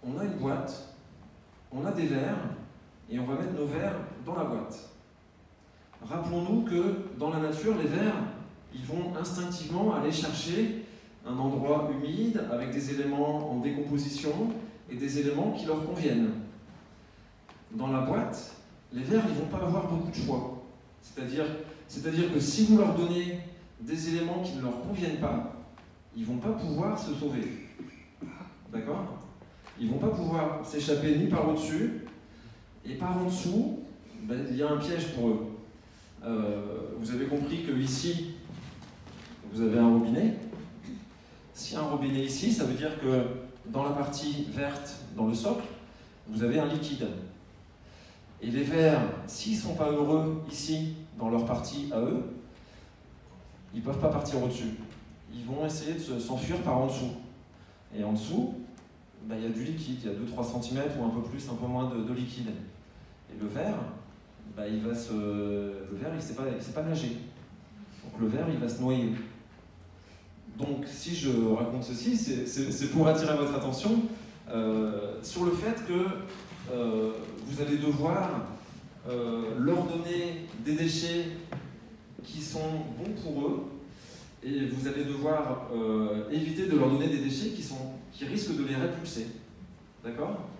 on a une boîte, on a des verres, et on va mettre nos verres dans la boîte. Rappelons-nous que dans la nature, les vers, ils vont instinctivement aller chercher un endroit humide avec des éléments en décomposition et des éléments qui leur conviennent. Dans la boîte, les vers, ils ne vont pas avoir beaucoup de choix. C'est-à-dire que si vous leur donnez des éléments qui ne leur conviennent pas, ils ne vont pas pouvoir se sauver. D'accord? Ils ne vont pas pouvoir s'échapper ni par au-dessus, et par en dessous, ben, il y a un piège pour eux. Vous avez compris que ici, vous avez un robinet. S'il y a un robinet ici, ça veut dire que dans la partie verte, dans le socle, vous avez un liquide. Et les vers, s'ils ne sont pas heureux ici, dans leur partie à eux, ils ne peuvent pas partir au-dessus. Ils vont essayer de s'enfuir par en dessous. Et en dessous, ben, il y a du liquide, il y a 2-3 cm ou un peu plus, un peu moins de liquide. Et le ver, ben, il ne sait pas nager. Donc le ver, il va se noyer. Donc si je raconte ceci, c'est pour attirer votre attention sur le fait que vous allez devoir leur donner des déchets qui sont bons pour eux, et vous allez devoir éviter de leur donner des déchets qui risquent de les répulser. D'accord ?